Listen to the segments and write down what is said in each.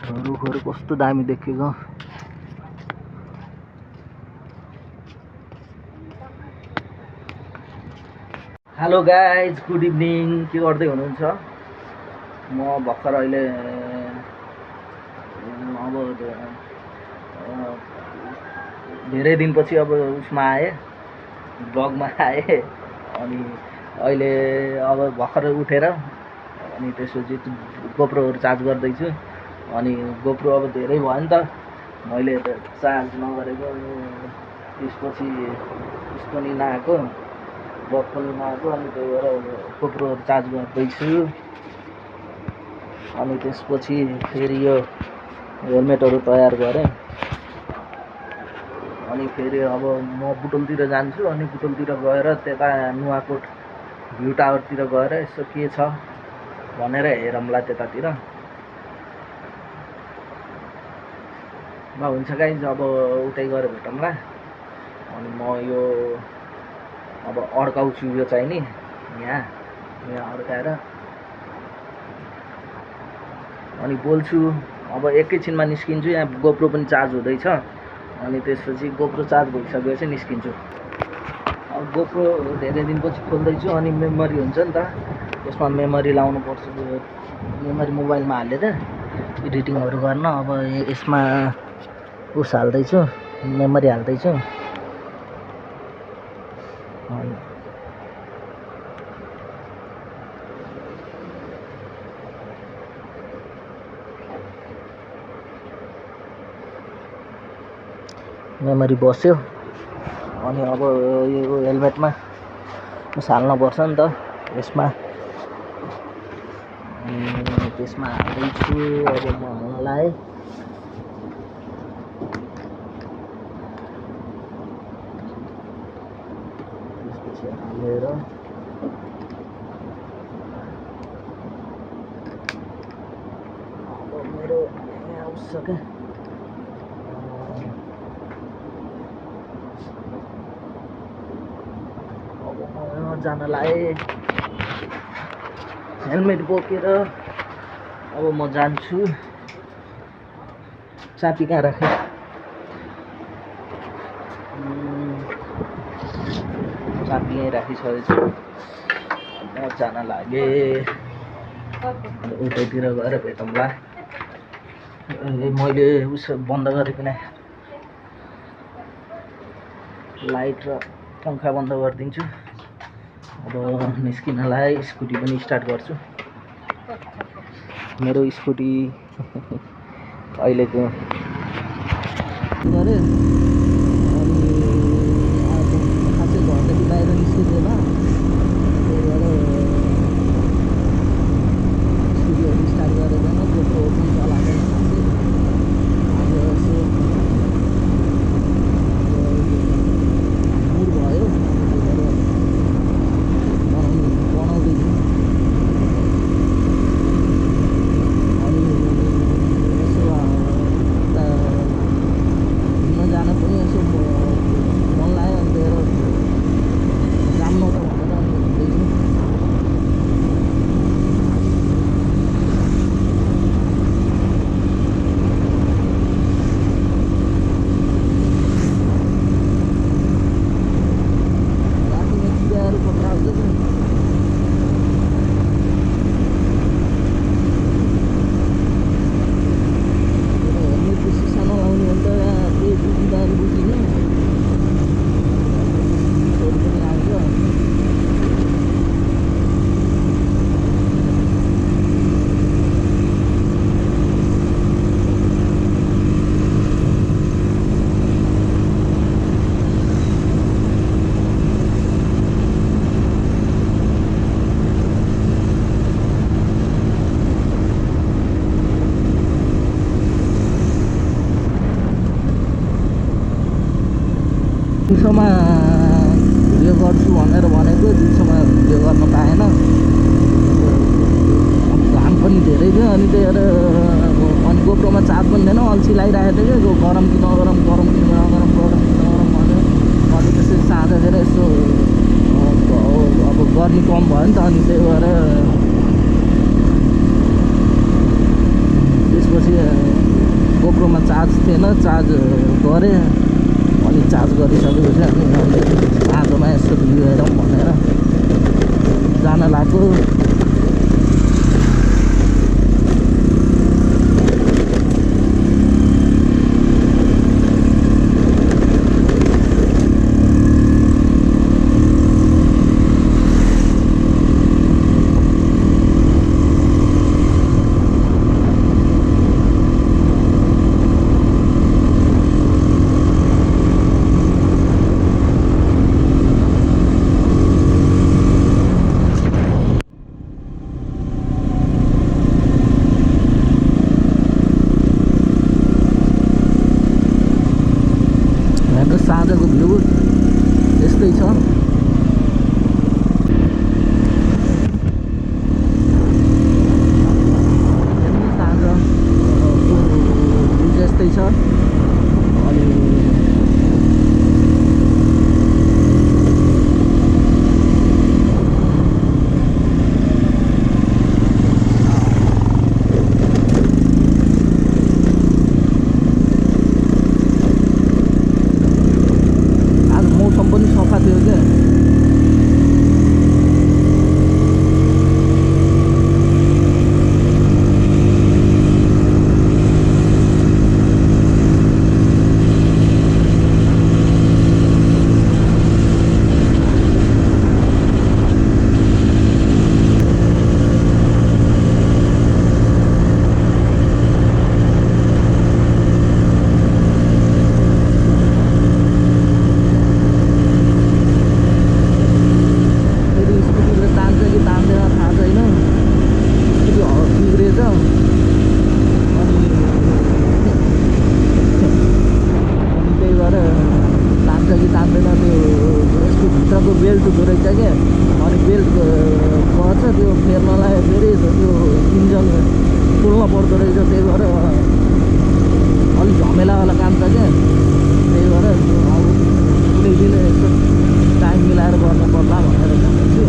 रुखहरू कस्तो दामी देखेको। Hello guys, good evening. के गर्दै हुनुहुन्छ? म भर्खर अहिले अब धेरै दिनपछि अब उसमा आएँ, ब्लगमा आएँ। अनि अहिले अब भर्खर उठेर अनि त्यसपछि गोप्रोहरू चार्ज गर्दैछु। अनि गोप्रो अब धेरै भयो नि त, मैले त चार्ज नगरेको। त्यसपछि उसको नि नआएको, बक्कल नआएको। अनि त्यही भएर गोप्रोहरू चार्ज गर्दैछु। अनि त्यसपछि फेरि यो हेलमेटहरू तयार गरेँ। अनि फेरि अब म बुटोलतिर जान्छु। अनि बुटोलतिर गएर त्यता नुवाकोट भ्यू टावरतिर गएर यसो के छ भनेर हेरौँला त्यतातिर। ल हुन्छ गाइज, अब उतै गएर भेटौँला। अनि म यो अब अड्काउँछु, यो चाहिँ नि यहाँ अड्काएर अनि बोल्छु। अब एकैछिनमा निस्किन्छु। यहाँ गोप्रो पनि चार्ज हुँदैछ। अनि त्यसपछि गोप्रो चार्ज भइसकेपछि निस्किन्छु। अब गोप्रो धेरै दिनपछि खोल्दैछु। अनि मेमोरी हुन्छ नि त, यसमा मेमोरी लाउनु पर्छ। मेमोरी मोबाइलमा हालेर एडिटिङहरू गर्न। अब यसमा उस हाल्दैछु, मेमोरी हाल्दैछु। मेमोरी बस्यो। अनि अब यो हेलमेटमा हाल्नुपर्छ नि त यसमा। त्यसमा हाल्दैछु। अब म हाल्नलाई त्यसपछि हालेर अब मेरो यहाँ आउँछ क्या। जान लाए हेलमेट बोकेर अब म जान्छु। चाबी कहाँ राखेँ? चाबी यहीँ राखिसकेको छु। म जान लागे। उतैतिर गएर भेटौँला। मैले उस बन्द गरिकन लाइट र पङ्खा बन्द गरिदिन्छु। अब निस्किनलाई स्कुटी पनि स्टार्ट गर्छु। मेरो स्कुटी अहिलेको गरे। अनि अब खासै घरदेखि बाहिर निस्किँदैन। त्यही भएर स्कुटीहरू स्टार्ट गरेदैन। गोप्रो पनि चलाएको खासै। आज यसो मुड भयो, बनाउँदैछु। अनि यसो घुम्न जान पनि यसो मन लाग्यो। अनि त्यही भएर जाम्न त भनेर अनि घुम्दैछु। रातिमा चियाहरू खतरा हुन्छ नि। दिउँसोमा भिडियो गर्छु भनेर भनेको, दिउँसोमा भिडियो गर्न पाएन। घाम पनि धेरै थियो। अनि त्यही भएर अनि गोप्रोमा चार्ज पनि थिएन। अल्छी लागिरहेको थियो कि गरम कि नगरम, गरम कि नगरम, गरम कि नगरम भनेर। अनि त्यसपछि साँझतिर यसो अब गर्मी कम भयो नि त। अनि त्यही भएर त्यसपछि चार्ज थिएन, चार्ज गरेँ अनि चार्ज गरिसकेपछि हामी अहिले आगोमा यसो भ्यू हेरौँ भनेर जान लाग्यो। साँझको भ्यू यस्तै छ। साँझको भ्यू यस्तै छ। अनि पनि सफा थियो क्या। बेल्ट हुँदो रहेछ क्या। अनि बेल्ट गर्छ त्यो फेर्नलाई फेरि त्यो इन्जन खोल्न पर्दो रहेछ, त्यही भएर अलिक झमेलावाला काम छ क्या। त्यही भएर अब कुनै दिन यसो टाइम मिलाएर गर्नु पर्ला भनेर चाहन्छु।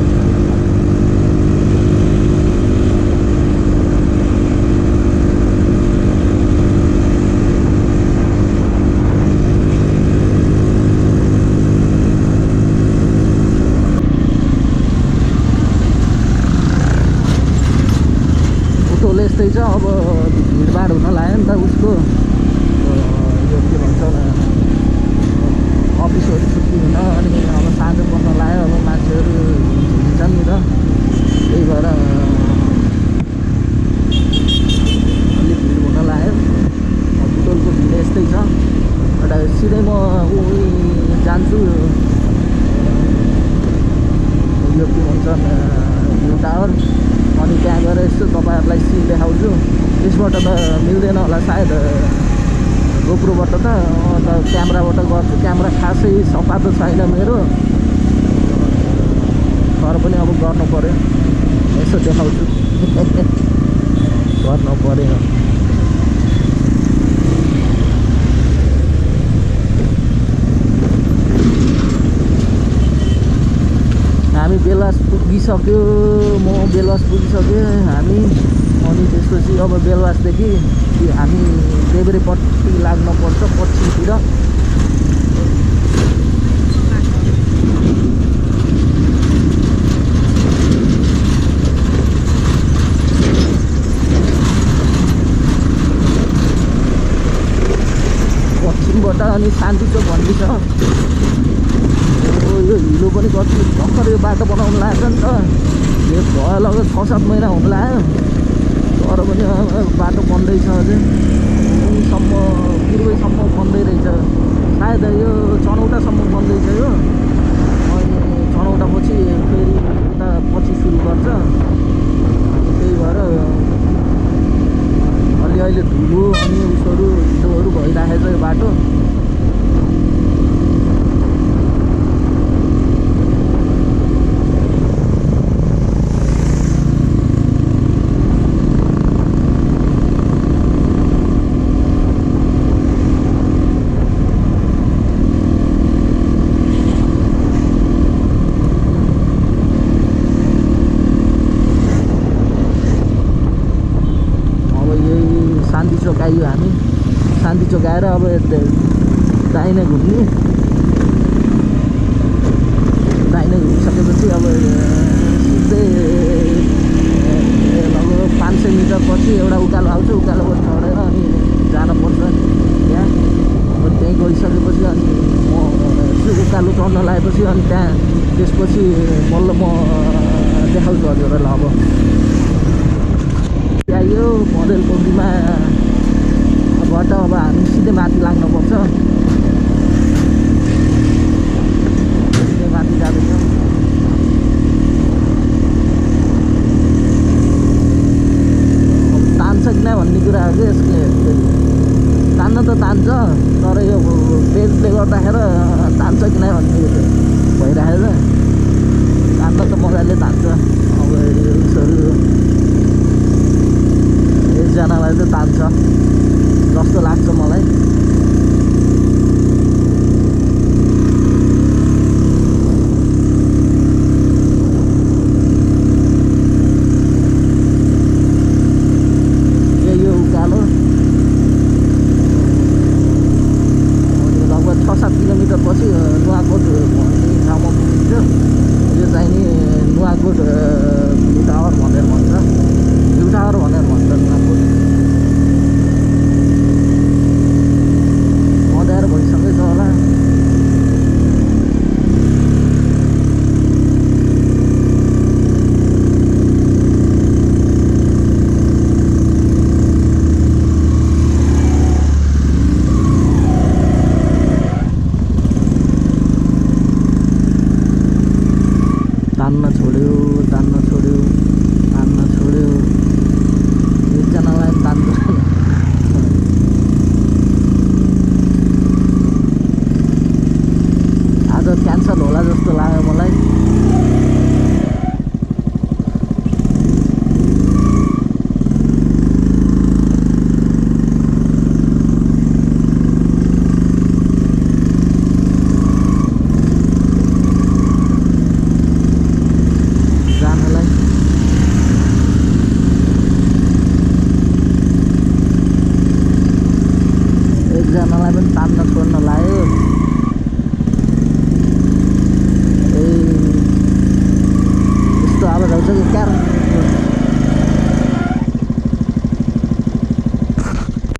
यस्तै छ। अब भिडभाड हुन लाग्यो नि त उसको, यो के भन्छ अफिसहरू छुट्टी हुन, अनि अब साँझ पर्न लाग्यो। अब मान्छेहरू हिँड्छन् नि त, त्यही भएर अलिक भिड हुन लाग्यो। बुटोलको भिड यस्तै छ। एउटा सिधै म जान्छु यो के भन्छ भ्यू टावर, अनि त्यहाँ गएर यसो तपाईँहरूलाई सिन देखाउँछु। यसबाट त मिल्दैन होला सायद, गोप्रोबाट त क्यामेराबाट गर्छु। क्यामेरा खासै सफा त छैन मेरो, तर पनि अब गर्नु पऱ्यो, यसो देखाउँछु गर्नु पऱ्यो। हामी बेलवास पुगिसक्यो, म बेलवास पुगिसक्यो हामी। अनि त्यसपछि अब बेलवासदेखि हामी देब्रेपट्टि लाग्नुपर्छ पश्चिमतिर। पश्चिमबाट अनि शान्तिचोक भन्ने छ। यो हिलो पनि कति भर्खर यो बाटो बनाउनु लाग्छ नि त, यो भयो लगभग 6-7 महिना हुनु लाग्यो। तर पनि बाटो बन्दैछ अझै, यहीँसम्म पूर्वैसम्म बन्दै रहेछ। सायद यो चनौटासम्म बन्दैछ यो, अनि चनौटा पछि फेरि उता पछि सुरु गर्छ। त्यही भएर अहिले धुलो अनि उसहरू हिलोहरू भइरहेको छ यो बाटो। शान्तिचोक आइयो हामी। शान्ति चोक आएर अब दाहिने घुम्ने घुमिसकेपछि अब सिधै लगभग 500 मिटर पछि एउटा उकालो आउँछ उकालोबाट चढेर अनि जानुपर्छ त्यहाँ अब त्यहीँ गइसकेपछि अनि म उकालो चढ्न लागेपछि अनि त्यहाँ त्यसपछि बल्ल म देखाउँछु हजुरहरूलाई अब आइयो मधेल पोखरीमाबाट अब हामी सिधै माथि लाग्नुपर्छ सिधै माथि जाँदैछौँ तान्छ कि नै भन्ने कुरा हो कि यसले तान्न त तान्छ तर यो पेजले गर्दाखेरि तान्छ कि नै भन्ने भइरहेको छ तान्न त मजाले तान्छ अब उसहरू एकजनालाई चाहिँ तान्छ जस्तो लाग्छ मलाई यो उकालो लगभग 6-7 किलोमिटर पछि नुवाकोट भन्ने ठाउँमा पुगिन्छ यो चाहिँ नि नुवाकोट भ्यू टावर भनेर भन्छ नुवाकोट मध्याएर भइसकेको छ होला तान्न छोड्यो एकजनालाई तान्छ आज क्यान्सल होला जस्तो लाग्यो मलाई एकजनालाई पनि तान्न छोड्न लाग्यो यस्तो आवाज आउँछ कि क्यार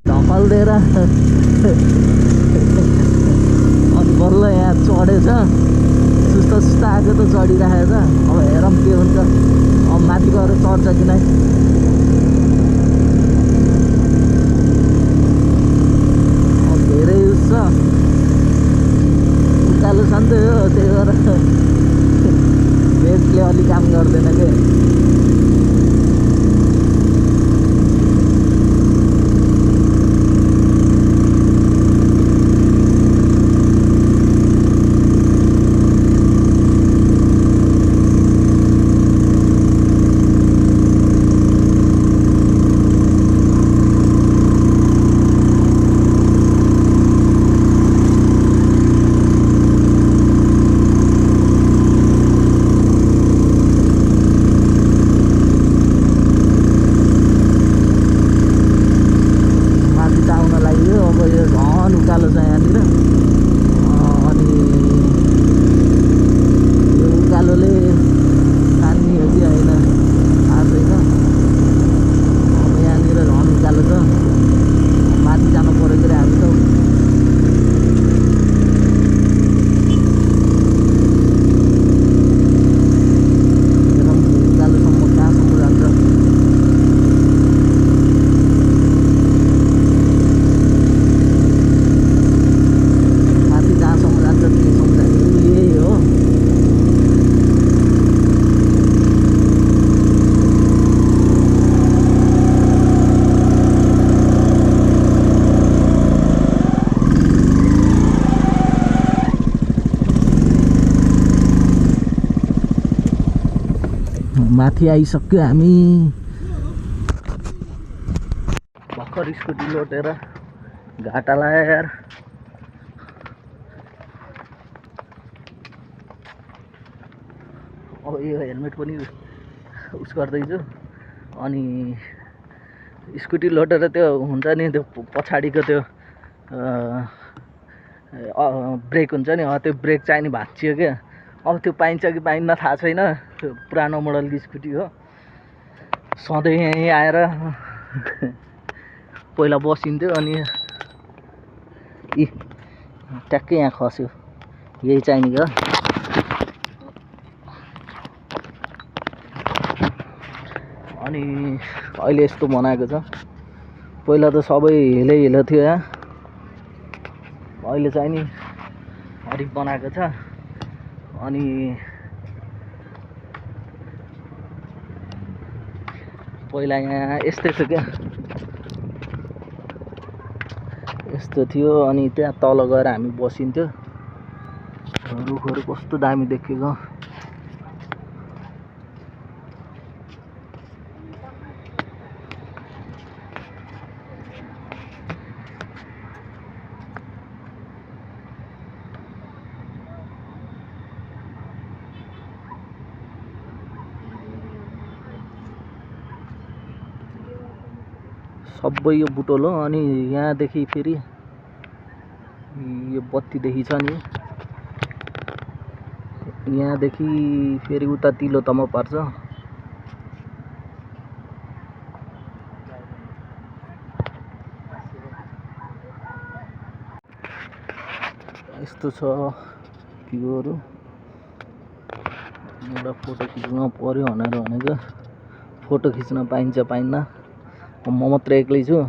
ढकल्दिएर अनि बल्ल यहाँ चढेछ सुस्त आएको त चढिराखेको छ अब हेरौँ के हुन्छ अब माथि गएर चढ्छ कि नै धेरै उस छ उकालो छ नि त यो त्यही भएर बेजले अलि काम गर्दैन के उकालो छ यहाँनिर अनि यो उकालोले तान्ने हो कि होइन थाहा छैन अब यहाँनिर झन् उकालो छ माथि जानु पऱ्यो कि हामी त उकालोसम्म कहाँसम्म जान्छ माथि आइसक्यो हामी भर्खर स्कुटी लोटेर घाटा लाग्यो यार अब यो हेलमेट पनि उस गर्दैछु अनि स्कुटी लोटेर त्यो हुन्छ नि त्यो पछाडिको त्यो ब्रेक हुन्छ नि, त्यो ब्रेक चाहिँ नि भाँचियो क्या। अब त्यो पाइन्छ कि पाइन्न थाहा छैन, पुरानो मोडलको स्कुटी हो। सधैँ यहीँ आएर पहिला बसिन्थ्यो, अनि ट्याक्कै यहाँ खस्यो, यही चाहिने क्या। अनि अहिले यस्तो बनाएको छ, पहिला त सबै हिलो थियो यहाँ, अहिले चाहिँ नि हरिक बनाएको छ। अनि पहिला यहाँ यस्तै थियो क्या, यस्तो थियो। अनि त्यहाँ तल गएर हामी बसिन्थ्यो, रुखहरू कस्तो दामी देखेको। सबै यो बुटोल हो। अनि यहाँदेखि फेरि यो बत्तीदेखि छ नि, यहाँदेखि फेरि उता तिलोतम्म पर्छ। यस्तो छ भ्यूहरू। एउटा फोटो खिच्न पर्यो भनेको फोटो खिच्न पाइन्छ पाइन्न, म मात्र एक्लै छु।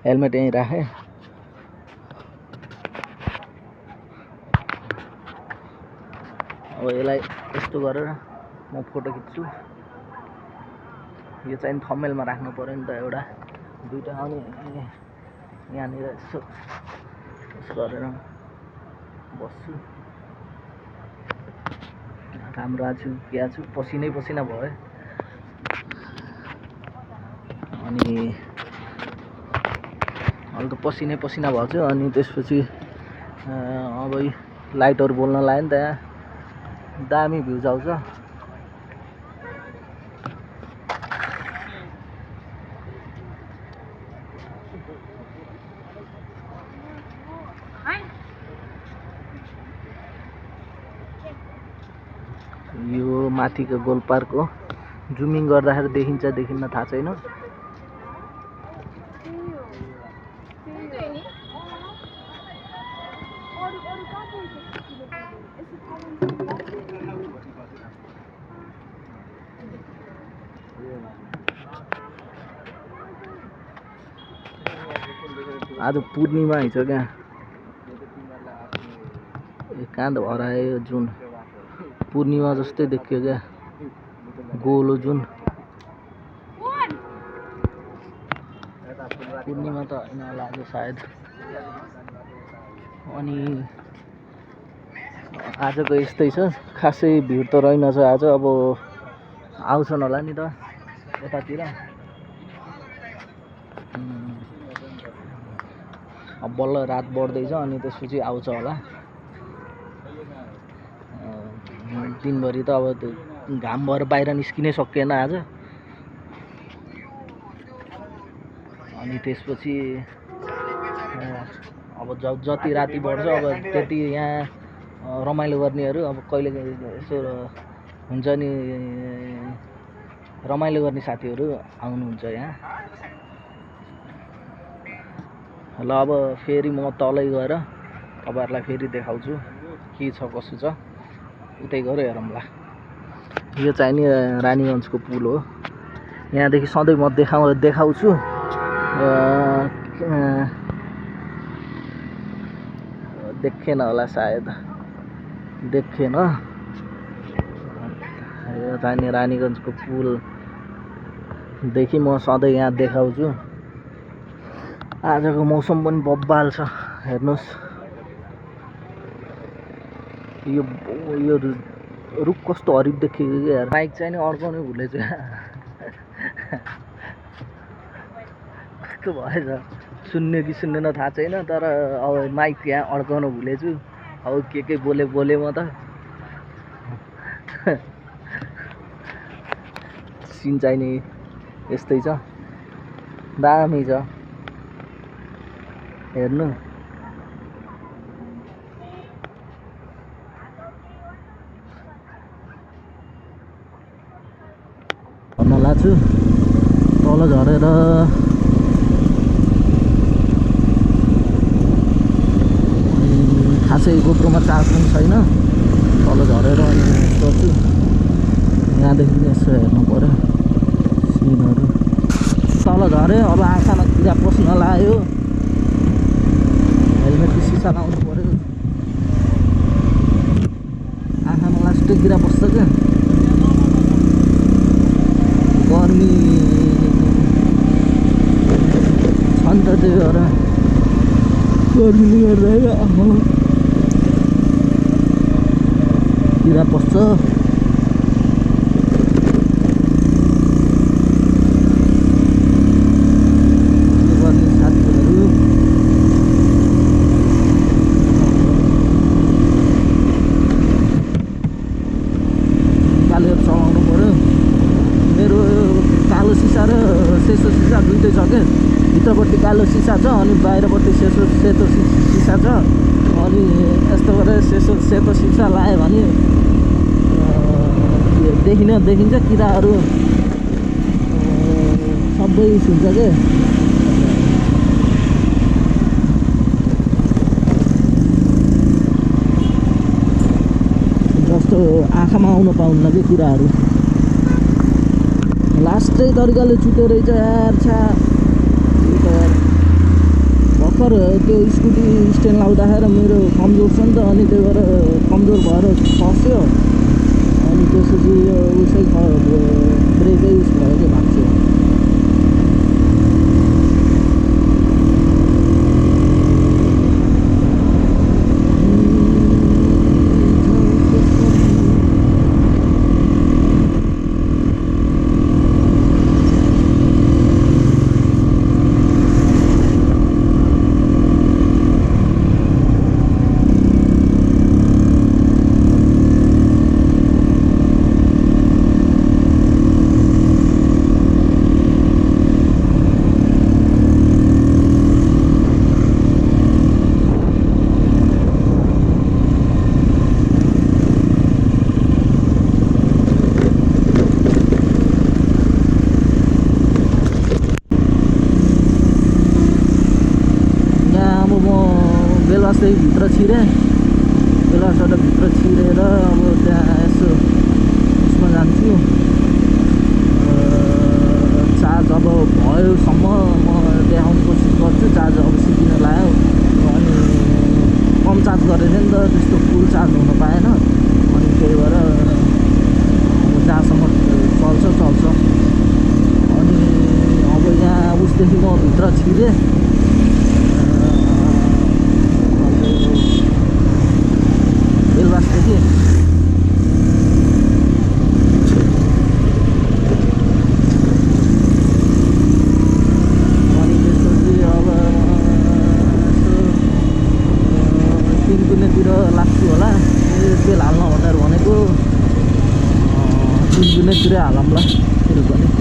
हेलमेट यहीँ राखेँ। अब यसलाई यस्तो गरेर म फोटो खिच्छु। यो चाहिँ थम्बनेलमा राख्नु पर्यो नि त, एउटा दुईटा। अनि यहाँनिर यसो गरेर बस्छु। राम्रो आछु क्या छु, पसिनै पसिना भयो। अनि अहिले त पसिनै पसिना भएको छु। अनि त्यसपछि अब लाइटहरू बोल्न लाग्यो नि त, यहाँ दामी भ्युज आउँछ। यो माथिको गोल पार्क हो। जुमिङ गर्दाखेरि देखिन्छ देखिन्न थाहा छैन। आज पूर्णिमा हिजो क्या, कहाँ त हरायो जुन, पूर्णिमा जस्तै देखियो क्या, गोलो जुन। पूर्णिमा त होइन होला आज सायद। अनि आजको यस्तै छ, खासै भिड त रहेनछ आज। अब आउँछन् होला नि त यतातिर। अब बल्ल रात बढ्दैछ, अनि त्यसपछि आउँछ होला। दिनभरि त अब घाम भएर बाहिर निस्किनै सकिएन आज। अनि त्यसपछि अब जति राति बढ्छ अब त्यति यहाँ रमाइलो गर्नेहरू, अब कहिले यसो हुन्छ नि रमाइलो गर्ने साथीहरू आउनुहुन्छ यहाँ। ल अब फेरि म तलै गएर तपाईँहरूलाई फेरि देखाउँछु के छ कसो छ, उतै गएर हेरौँला। यो चाहिँ नि रानीगञ्जको पुल हो। यहाँदेखि सधैँ म देखाउँछु। देखेन होला सायद, देखेन। यो चाहिँ नि रानीगञ्जको पुलदेखि म सधैँ यहाँ देखाउँछु। आजको मौसम पनि बब्बाल छ, हेर्नुहोस्। यो रुख कस्तो हरिफ देखियो कि यार। माइक चाहिँ नि अड्काउनै भुलेछु। कस्तो भएछ, सुन्ने कि सुन्नेन थाहा छैन, तर अब माइक यहाँ अड्काउन भुलेछु। अब के बोले म त। सिन चाहिँ नि यस्तै छ दामी छ हेर्नु भन्न लाग्छु तल झरेर खासै गोप्रोमा चार्ज पनि छैन तल झरेर अनि गर्छु यहाँदेखि यसो हेर्नु पर्यो सिनहरू तल झऱ्यो अब आँखामा किरा पस्न लाग्यो हेलमेटको सिसा लाउनु पर्यो आँखामा लास्टै किरा पस्छ क्या गर्मी छ नि त त्यही भएर गर्मीले गर्दा आँखामा किरा पस्छ भित्रपट्टि कालो सिसा छ अनि बाहिरपट्टि सेतो सिसा छ अनि यस्तो गरेर सेतो सिसा लगायो भने देखिन्छ किराहरू सबै सुन्छ के जस्तो आँखामा आउन पाउन्न कि किराहरू लास्टै तरिकाले चुट्यो रहेछ यार छा भर्खर त्यो स्कुटी स्ट्यान्ड लाउँदाखेरि मेरो कमजोर छ नि त अनि त्यही भएर कमजोर भएर फस्यो अनि त्यसपछि यो उसै ब्रेकै युज भयो कि भाग्छ भित्र छिरेँ बेलासम्म भित्र छिरेर अब त्यहाँ यसो उसमा जान्छु चार्ज अब भयोसम्म म देखाउने कोसिस गर्छु चार्ज अब सिकिन लाग्यो अनि कम चार्ज गरेको थिएँ नि त त्यस्तो फुल चार्ज हुन पाएन अनि त्यही भएर जहाँसम्म चल्छ अनि अब यहाँ उसदेखि म भित्र छिरेँ बेलबासदेखि अनि त्यसपछि अब तिनकुनेतिर लाग्छु होला तेल हाल्न भनेर भनेको तिनकुनेतिरै हालौँला तेल पनि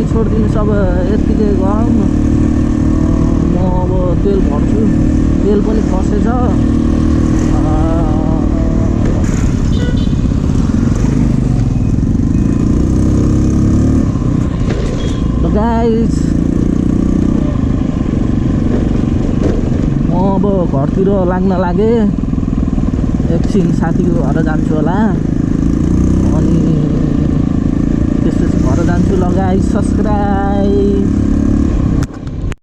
छोडिदिनु सब यत्तिकै गरौँ न म अब तेल भर्छु तेल पनि खसेछ गाइस म अब घरतिर लाग्न लागे एकछिन साथीको घर जान्छु होला अनि त्यसपछि घर जान्छु ल गाइस सब्सक्राइब